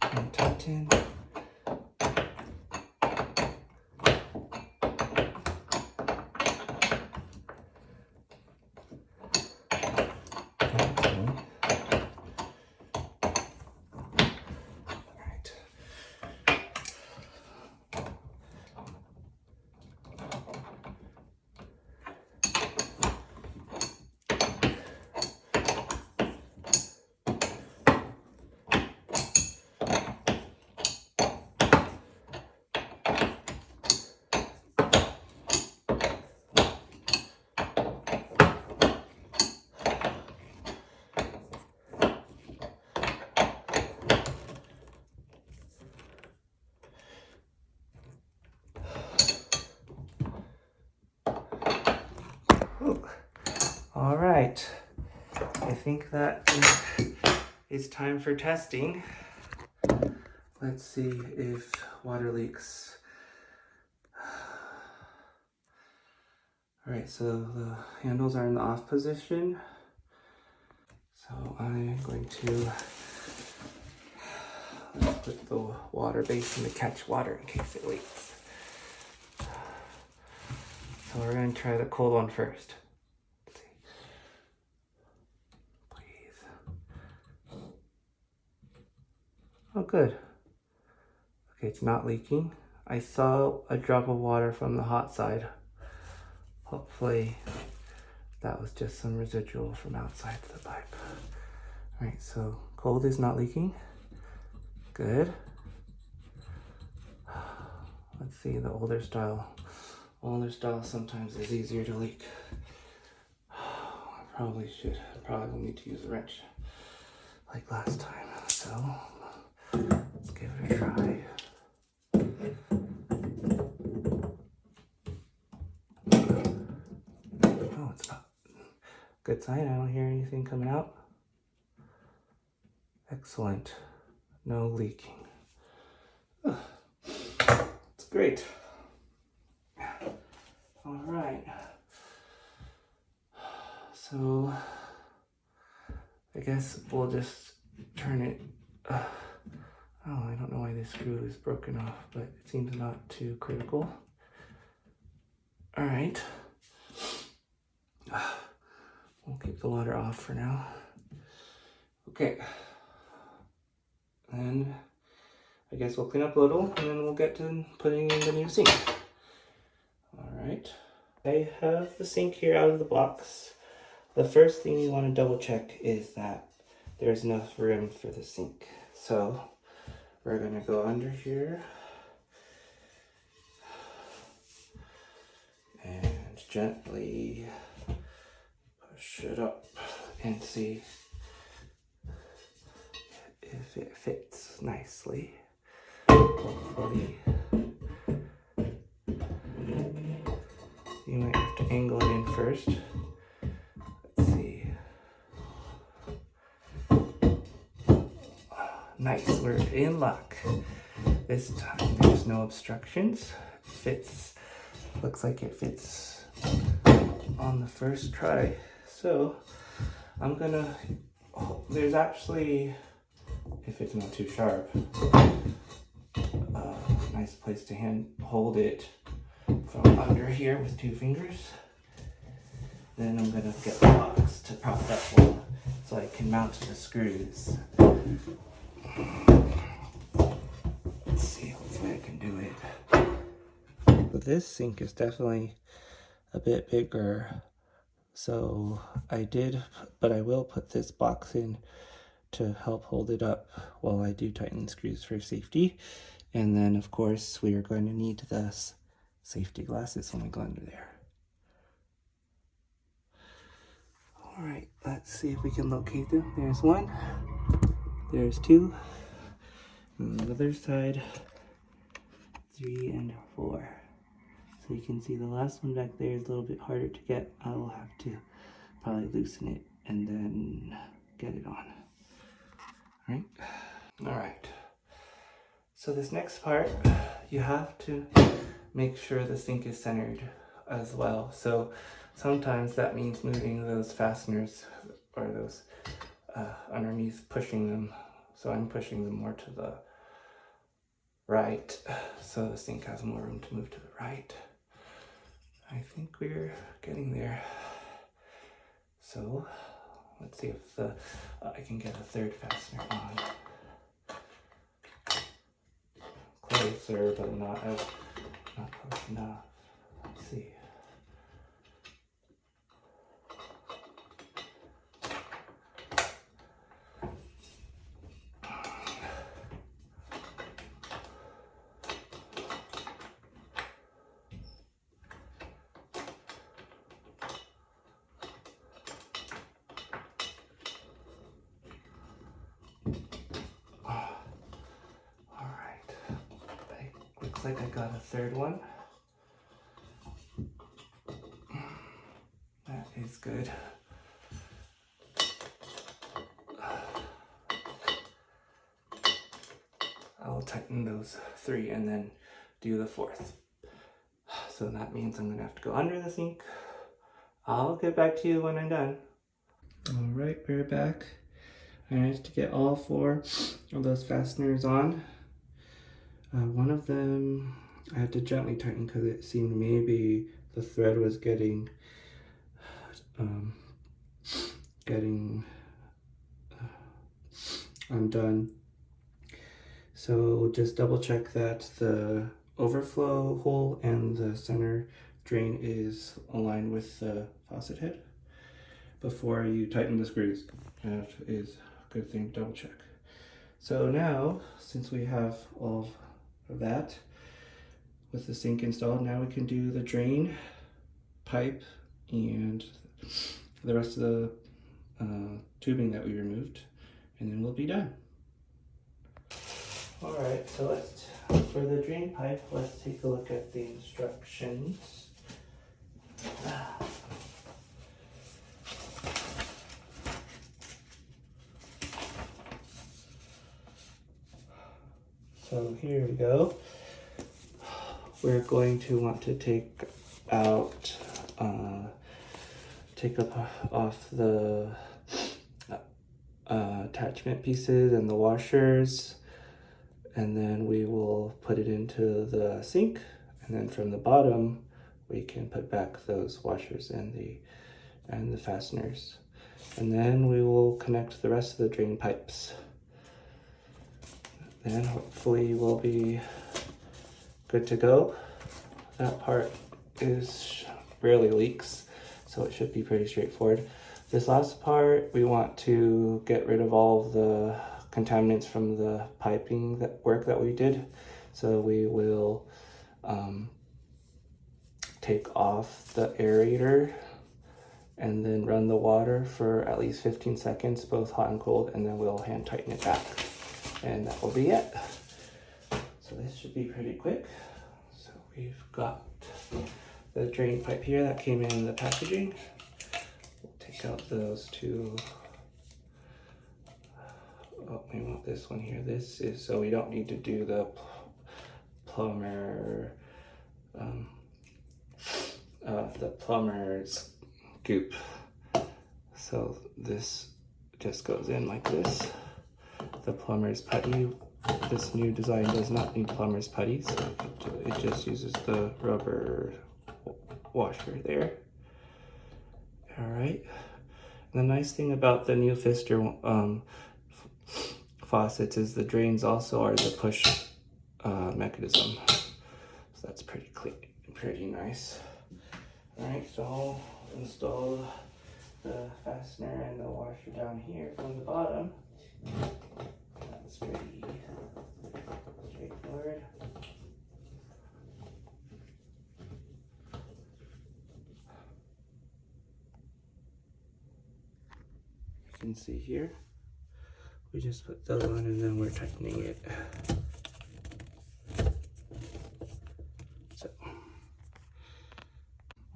I'm tucked in. All right, I think that is time for testing. Let's see if water leaks. All right, so the handles are in the off position. So I'm going to put the water basin to catch water in case it leaks. So we're going to try the cold one first. Let's see. Please. Oh, good. Okay, it's not leaking. I saw a drop of water from the hot side. Hopefully that was just some residual from outside the pipe. All right, so cold is not leaking. Good. Let's see the older style. Older style sometimes is easier to leak. I probably will need to use a wrench like last time. So let's give it a try. Oh, it's not. Good sign, I don't hear anything coming out. Excellent. No leaking. It's great. All right. So I guess we'll just turn it. Oh, I don't know why this screw is broken off, but it seems not too critical. All right. We'll keep the water off for now. Okay. And I guess we'll clean up a little and then we'll get to putting in the new sink. All right. I have the sink here out of the box. The first thing you want to double check is that there's enough room for the sink. So we're going to go under here and gently push it up and see if it fits nicely. Hopefully. You might have to angle it in first. Let's see. Nice, we're in luck. This time there's no obstructions. It fits, looks like it fits on the first try. So I'm gonna, there's actually, if it's not too sharp, a nice place to hold it from under here with 2 fingers. Then I'm gonna get the box to prop up one so I can mount the screws. Let's see, hopefully I can do it. But this sink is definitely a bit bigger. So but I will put this box in to help hold it up while I do tighten the screws for safety. And then of course we are going to need the safety glasses when we go under there. All right, let's see if we can locate them. There's 1, there's 2, and the other side, 3 and 4. So you can see the last one back there is a little bit harder to get. I will have to probably loosen it and then get it on. All right. So this next part, you have to make sure the sink is centered as well. So sometimes that means moving those fasteners or those underneath, pushing them. So I'm pushing them more to the right, so the sink has more room to move to the right. I think we're getting there. So let's see if I can get a 3rd fastener on. Closer, but not close enough. Let's see. Looks like I got a 3rd one. That is good. tighten those 3 and then do the 4th. So that means I'm gonna have to go under the sink. I'll get back to you when I'm done. All right, we're back. I managed to get all 4 of those fasteners on. One of them I had to gently tighten because it seemed maybe the thread was getting undone. So just double check that the overflow hole and the center drain is aligned with the faucet head before you tighten the screws. That is a good thing to double check. So now, since we have all of that with the sink installed, now we can do the drain pipe and the rest of the tubing that we removed, and then we'll be done. All right, so for the drain pipe, let's take a look at the instructions. So here we go. We're going to want to take off the attachment pieces and the washers, and then we will put it into the sink, and then from the bottom we can put back those washers and the fasteners, and then we will connect the rest of the drain pipes. Then hopefully we'll be good to go. That part rarely leaks, so it should be pretty straightforward. This last part, we want to get rid of all of the contaminants from the piping work that we did. So we will take off the aerator and then run the water for at least 15 seconds, both hot and cold, and then we'll hand tighten it back. And that will be it. So this should be pretty quick. So we've got the drain pipe here that came in the packaging. We'll take out those 2. Oh, we want this one here. This is so we don't need to do the plumber's goop. So this just goes in like this. The plumber's putty, this new design does not need plumber's putty, so it just uses the rubber washer there. All right. And the nice thing about the new Pfister faucets is the drains also are the push mechanism. So that's pretty clean, pretty nice. All right, so I'll install the fastener and the washer down here from the bottom. That's pretty straightforward. You can see here, we just put those on and then we're tightening it. So,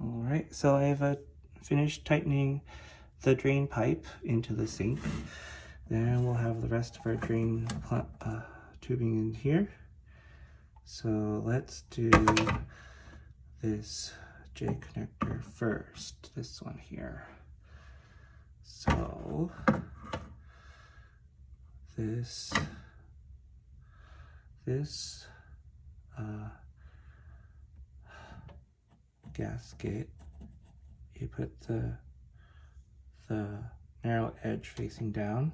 all right, so I have finished tightening the drain pipe into the sink. Then we'll have the rest of our drain tubing in here. So let's do this J connector first, this one here. So this gasket, you put the narrow edge facing down.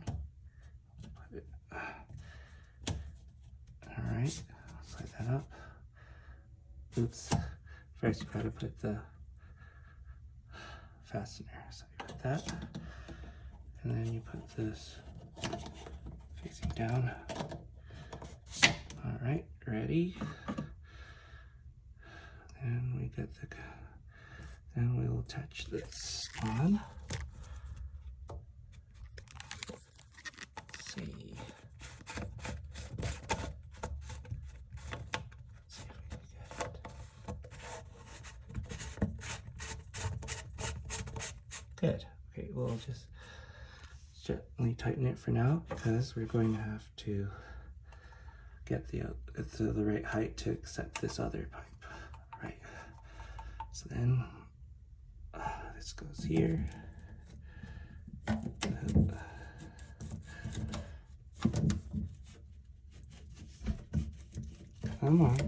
All right, slide that up. Oops, first you gotta put the fastener. So you put that, and then you put this facing down. All right, ready? Then we get then we'll attach this on. Let's see. Good. Okay, we'll just gently tighten it for now because we're going to have to get the right height to accept this other pipe. Right. So then this goes here. Come on.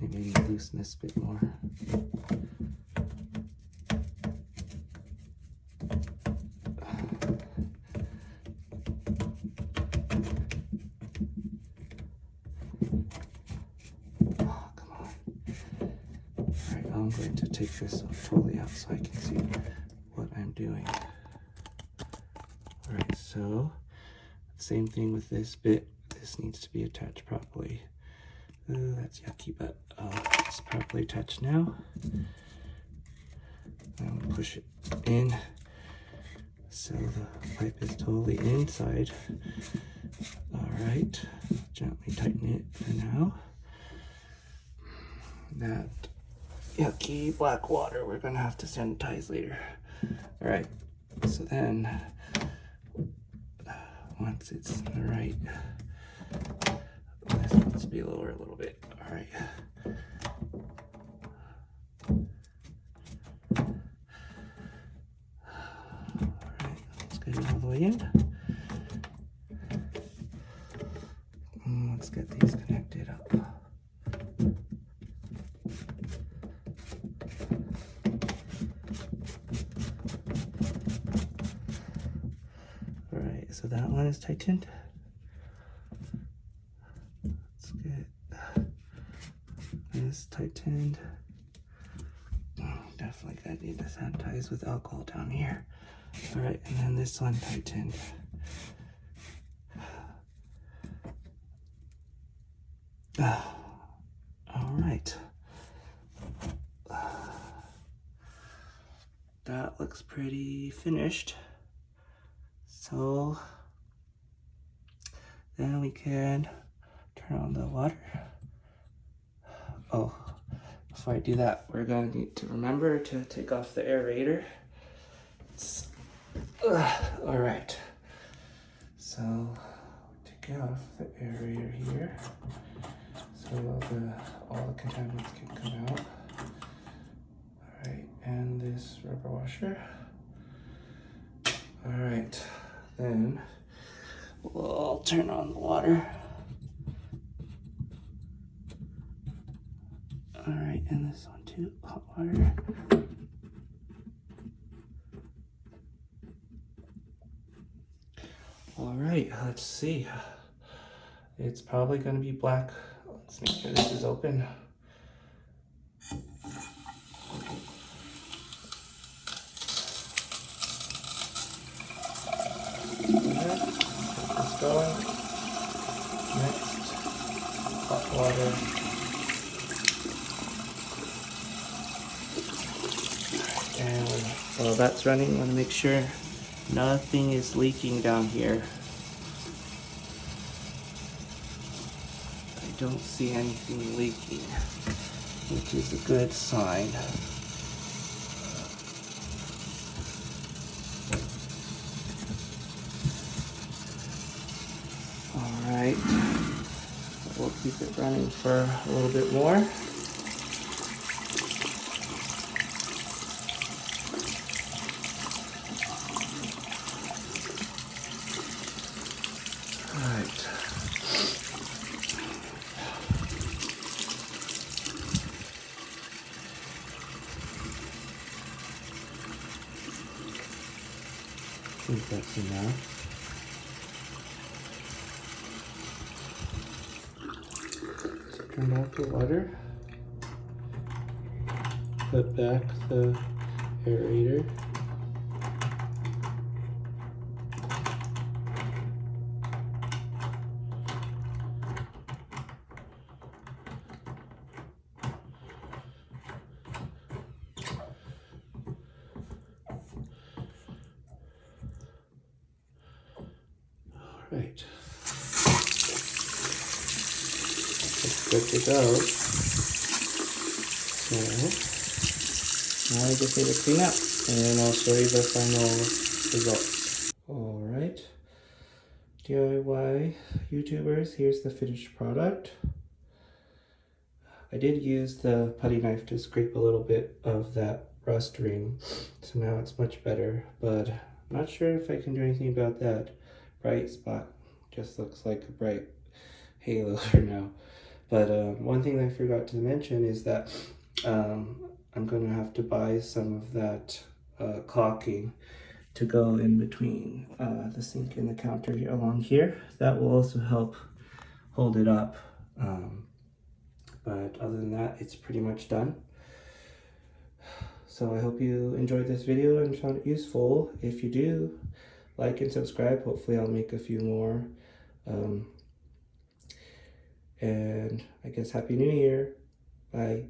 Maybe I need to loosen this a bit more. Oh, come on. Alright, I'm going to take this totally out so I can see what I'm doing. Alright, so same thing with this bit. This needs to be attached properly. Ooh, that's yucky, but it's properly attached now. I'm gonna push it in so the pipe is totally inside. Alright, gently tighten it for now. That yucky black water we're gonna have to sanitize later. Alright, so then once it's right, this needs to be lower a little bit. Alright. Alright, let's get it all the way in. And let's get these connected up. Alright, so that one is tightened. Let's get this tightened. Definitely gonna need to sanitize with alcohol down here. Alright, and then this one tightened. Alright. That looks pretty finished. So then we can turn on the water. Oh, before I do that, we're gonna need to remember to take off the aerator. All right, so take off the aerator here so all the contaminants can come out. All right, and this rubber washer. All right, then we'll turn on the water. All right, and this one too, hot water. All right, let's see. It's probably gonna be black. Let's make sure this is open. It's going. Next, hot water. And while that's running, I want to make sure nothing is leaking down here. I don't see anything leaking, which is a good sign. Alright, we'll keep it running for a little bit more. Alright. I think that's enough. Turn off the water, put back the aerator, Right. It's good to go. So now I just need to clean up and then I'll show you the final results. Alright. DIY YouTubers, here's the finished product. I did use the putty knife to scrape a little bit of that rust ring, so now it's much better, but I'm not sure if I can do anything about that bright spot. Just looks like a bright halo for now. But one thing I forgot to mention is that I'm going to have to buy some of that caulking to go in between the sink and the counter along here. That will also help hold it up. But other than that, it's pretty much done. So I hope you enjoyed this video and found it useful. If you do, like and subscribe. Hopefully I'll make a few more. And I guess Happy New Year. Bye.